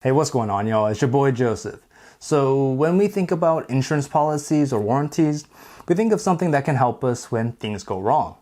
Hey, what's going on, y'all? It's your boy Joseph. So when we think about insurance policies or warranties, we think of something that can help us when things go wrong.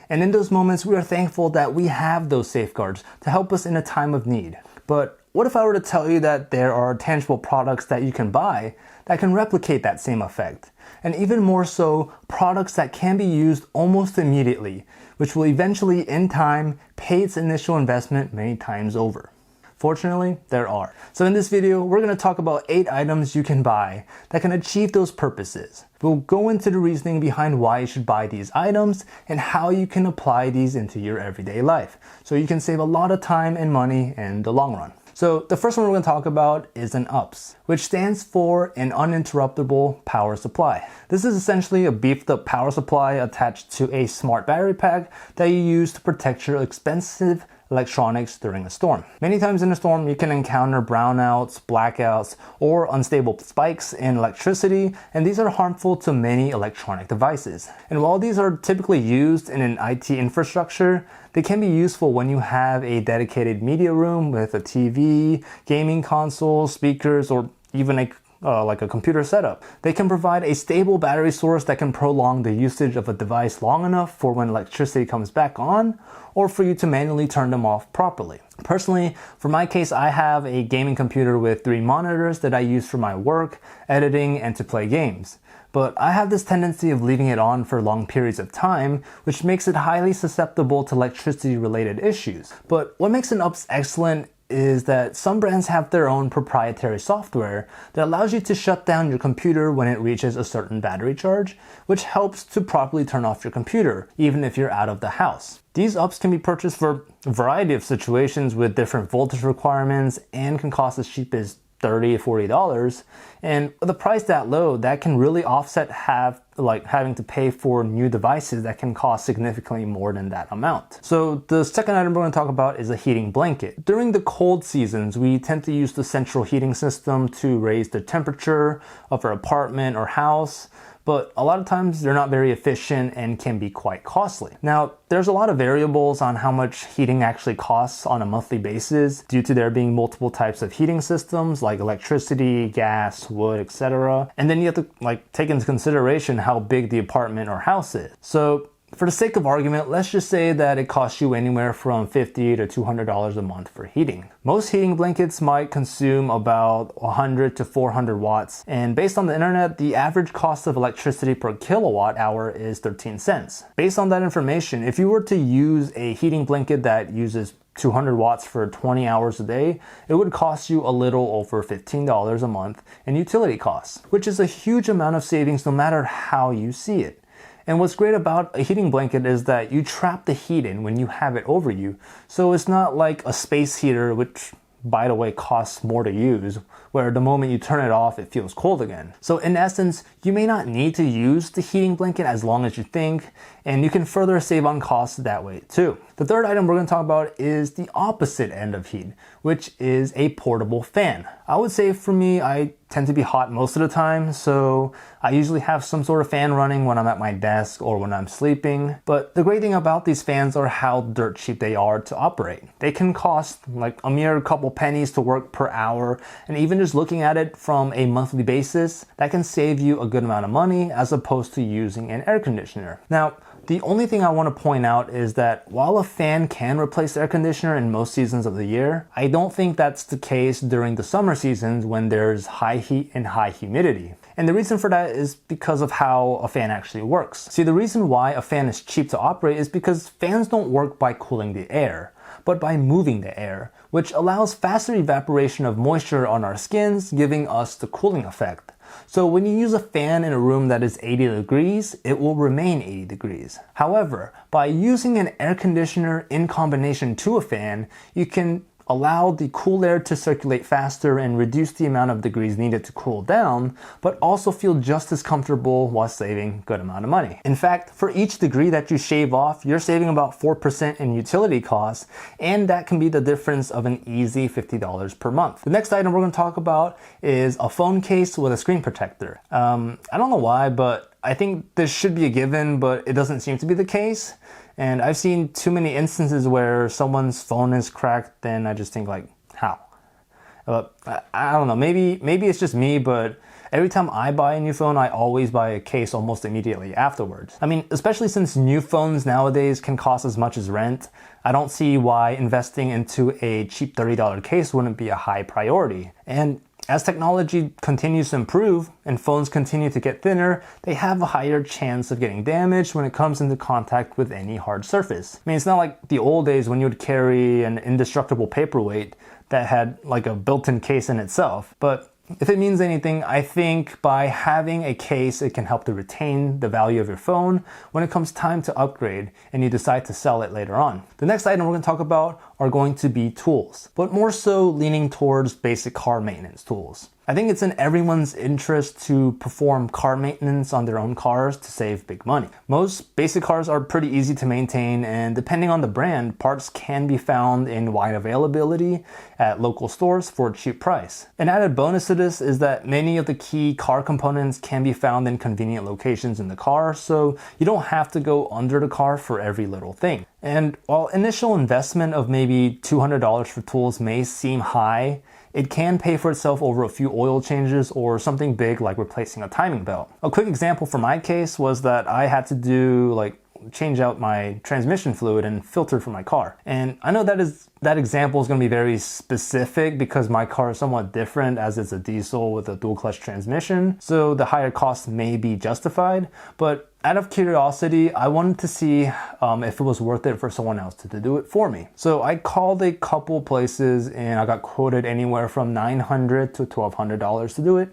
And in those moments, we are thankful that we have those safeguards to help us in a time of need. But what if I were to tell you that there are tangible products that you can buy that can replicate that same effect? And even more so, products that can be used almost immediately, which will eventually, in time, pay its initial investment many times over. Fortunately, there are. So in this video, we're going to talk about 8 items you can buy that can achieve those purposes. We'll go into the reasoning behind why you should buy these items and how you can apply these into your everyday life, so you can save a lot of time and money in the long run. So the first one we're going to talk about is an UPS, which stands for an uninterruptible power supply. This is essentially a beefed up power supply attached to a smart battery pack that you use to protect your expensive electronics during a storm. Many times in a storm, you can encounter brownouts, blackouts, or unstable spikes in electricity, and these are harmful to many electronic devices. And while these are typically used in an IT infrastructure, they can be useful when you have a dedicated media room with a TV, gaming console, speakers, or even like a computer setup. They can provide a stable battery source that can prolong the usage of a device long enough for when electricity comes back on, or for you to manually turn them off properly. Personally, for my case, I have a gaming computer with 3 monitors that I use for my work, editing, and to play games. But I have this tendency of leaving it on for long periods of time, which makes it highly susceptible to electricity-related issues. But what makes an UPS excellent is that some brands have their own proprietary software that allows you to shut down your computer when it reaches a certain battery charge, which helps to properly turn off your computer, even if you're out of the house. These UPS can be purchased for a variety of situations with different voltage requirements and can cost as cheap as $30 or $40. And with a price that low, that can really offset having to pay for new devices that can cost significantly more than that amount. So the second item we're going to talk about is a heating blanket. During the cold seasons, we tend to use the central heating system to raise the temperature of our apartment or house, but a lot of times they're not very efficient and can be quite costly. Now, there's a lot of variables on how much heating actually costs on a monthly basis due to there being multiple types of heating systems like electricity, gas, wood, etc. And then you have to take into consideration how big the apartment or house is. So for the sake of argument, let's just say that it costs you anywhere from $50 to $200 a month for heating. Most heating blankets might consume about 100 to 400 watts, and based on the internet, the average cost of electricity per kilowatt hour is 13 cents. Based on that information, if you were to use a heating blanket that uses 200 watts for 20 hours a day, it would cost you a little over $15 a month in utility costs, which is a huge amount of savings no matter how you see it. And what's great about a heating blanket is that you trap the heat in when you have it over you. So it's not like a space heater, which by the way costs more to use, where the moment you turn it off, it feels cold again. So in essence, you may not need to use the heating blanket as long as you think, and you can further save on costs that way too. The third item we're going to talk about is the opposite end of heat, which is a portable fan. I would say for me, I tend to be hot most of the time, so I usually have some sort of fan running when I'm at my desk or when I'm sleeping. But the great thing about these fans are how dirt cheap they are to operate. They can cost like a mere couple pennies to work per hour, and even just looking at it from a monthly basis, that can save you a good amount of money as opposed to using an air conditioner. Now, the only thing I want to point out is that while a fan can replace the air conditioner in most seasons of the year, I don't think that's the case during the summer seasons when there's high heat and high humidity. And the reason for that is because of how a fan actually works. See, the reason why a fan is cheap to operate is because fans don't work by cooling the air, but by moving the air, which allows faster evaporation of moisture on our skins, giving us the cooling effect. So when you use a fan in a room that is 80 degrees, it will remain 80 degrees. However, by using an air conditioner in combination to a fan, you can allow the cool air to circulate faster and reduce the amount of degrees needed to cool down, but also feel just as comfortable while saving a good amount of money. In fact, for each degree that you shave off, you're saving about 4% in utility costs, and that can be the difference of an easy $50 per month. The next item we're going to talk about is a phone case with a screen protector. I don't know why, but I think this should be a given, but it doesn't seem to be the case. And I've seen too many instances where someone's phone is cracked, and I just think how? I don't know, maybe it's just me, but every time I buy a new phone, I always buy a case almost immediately afterwards. I mean, especially since new phones nowadays can cost as much as rent, I don't see why investing into a cheap $30 case wouldn't be a high priority. And as technology continues to improve and phones continue to get thinner, they have a higher chance of getting damaged when it comes into contact with any hard surface. I mean, it's not like the old days when you would carry an indestructible paperweight that had like a built-in case in itself. But if it means anything, I think by having a case, it can help to retain the value of your phone when it comes time to upgrade and you decide to sell it later on. The next item we're going to talk about are going to be tools, but more so leaning towards basic car maintenance tools. I think it's in everyone's interest to perform car maintenance on their own cars to save big money. Most basic cars are pretty easy to maintain, and depending on the brand, parts can be found in wide availability at local stores for a cheap price. An added bonus to this is that many of the key car components can be found in convenient locations in the car, so you don't have to go under the car for every little thing. And while initial investment of maybe $200 for tools may seem high, it can pay for itself over a few oil changes or something big like replacing a timing belt. A quick example for my case was that I had to change out my transmission fluid and filter for my car. And I know that example is going to be very specific because my car is somewhat different as it's a diesel with a dual clutch transmission, so the higher cost may be justified, but out of curiosity, I wanted to see if it was worth it for someone else to do it for me. So I called a couple places and I got quoted anywhere from $900 to $1,200 to do it.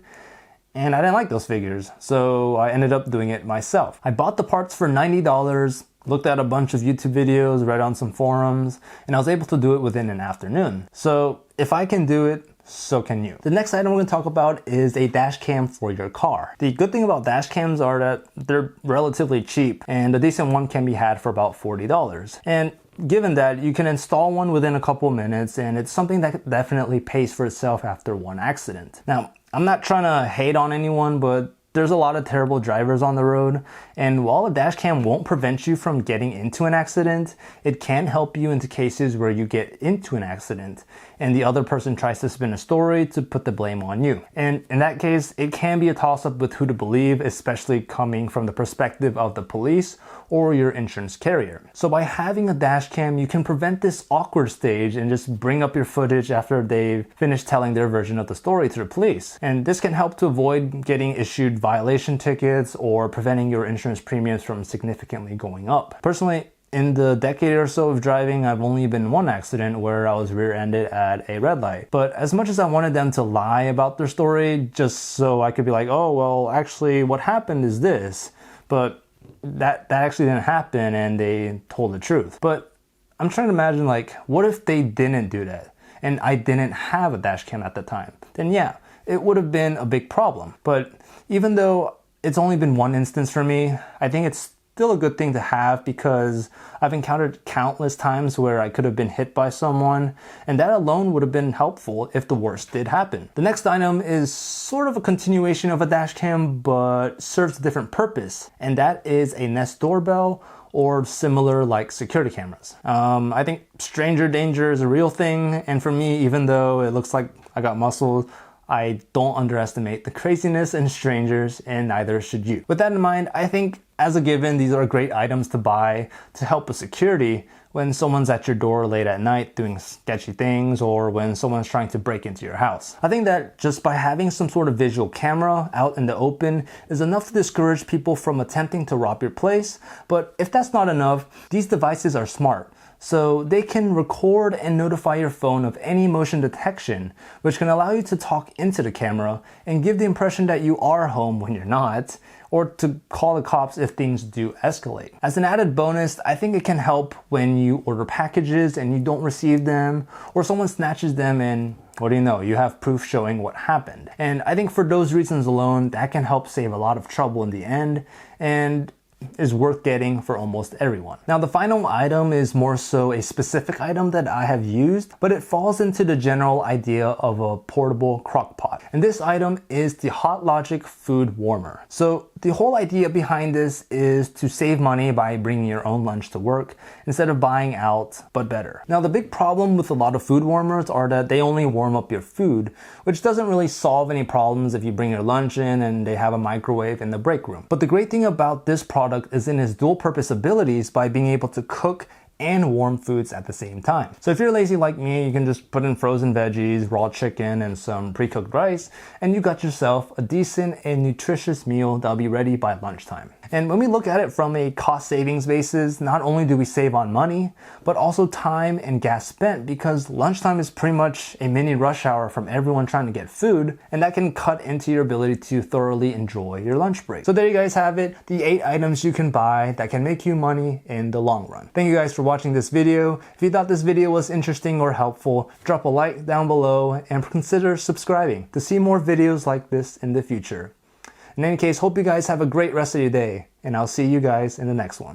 And I didn't like those figures, so I ended up doing it myself. I bought the parts for $90, looked at a bunch of YouTube videos, read on some forums, and I was able to do it within an afternoon. So if I can do it, so can you. The next item we're going to talk about is a dash cam for your car. The good thing about dash cams are that they're relatively cheap, and a decent one can be had for about $40. And given that, you can install one within a couple minutes, and it's something that definitely pays for itself after one accident. Now, I'm not trying to hate on anyone, but there's a lot of terrible drivers on the road, and while a dash cam won't prevent you from getting into an accident, it can help you into cases where you get into an accident and the other person tries to spin a story to put the blame on you. And in that case, it can be a toss-up with who to believe, especially coming from the perspective of the police or your insurance carrier. So by having a dash cam, you can prevent this awkward stage and just bring up your footage after they've finished telling their version of the story to the police. And this can help to avoid getting issued violation tickets or preventing your insurance premiums from significantly going up. Personally, in the decade or so of driving, I've only been in one accident where I was rear-ended at a red light. But as much as I wanted them to lie about their story, just so I could be like, oh, well, actually what happened is this, but that actually didn't happen and they told the truth. But I'm trying to imagine, like, what if they didn't do that and I didn't have a dash cam at the time? Then yeah, it would have been a big problem. But even though it's only been one instance for me, I think it's still a good thing to have because I've encountered countless times where I could have been hit by someone, and that alone would have been helpful if the worst did happen. The next item is sort of a continuation of a dash cam but serves a different purpose, and that is a Nest Doorbell or similar like security cameras. I think stranger danger is a real thing, and for me, even though it looks like I got muscles, I don't underestimate the craziness in strangers, and neither should you. With that in mind, I think as a given, these are great items to buy to help with security when someone's at your door late at night doing sketchy things or when someone's trying to break into your house. I think that just by having some sort of visual camera out in the open is enough to discourage people from attempting to rob your place. But if that's not enough, these devices are smart. So they can record and notify your phone of any motion detection, which can allow you to talk into the camera and give the impression that you are home when you're not, or to call the cops if things do escalate. As an added bonus, I think it can help when you order packages and you don't receive them, or someone snatches them and what do you know, you have proof showing what happened. And I think for those reasons alone, that can help save a lot of trouble in the end, and is worth getting for almost everyone. Now the final item is more so a specific item that I have used, but it falls into the general idea of a portable crock pot. lot. And this item is the Hot Logic Food Warmer. So the whole idea behind this is to save money by bringing your own lunch to work instead of buying out, but better. Now the big problem with a lot of food warmers are that they only warm up your food, which doesn't really solve any problems if you bring your lunch in and they have a microwave in the break room. But the great thing about this product is in its dual purpose abilities by being able to cook and warm foods at the same time. So if you're lazy like me, you can just put in frozen veggies, raw chicken, and some pre-cooked rice, and you got yourself a decent and nutritious meal that'll be ready by lunchtime. And when we look at it from a cost savings basis, not only do we save on money, but also time and gas spent, because lunchtime is pretty much a mini rush hour from everyone trying to get food, and that can cut into your ability to thoroughly enjoy your lunch break. So there you guys have it, the 8 items you can buy that can make you money in the long run. Thank you guys for watching this video. If you thought this video was interesting or helpful, drop a like down below and consider subscribing to see more videos like this in the future. In any case, hope you guys have a great rest of your day, and I'll see you guys in the next one.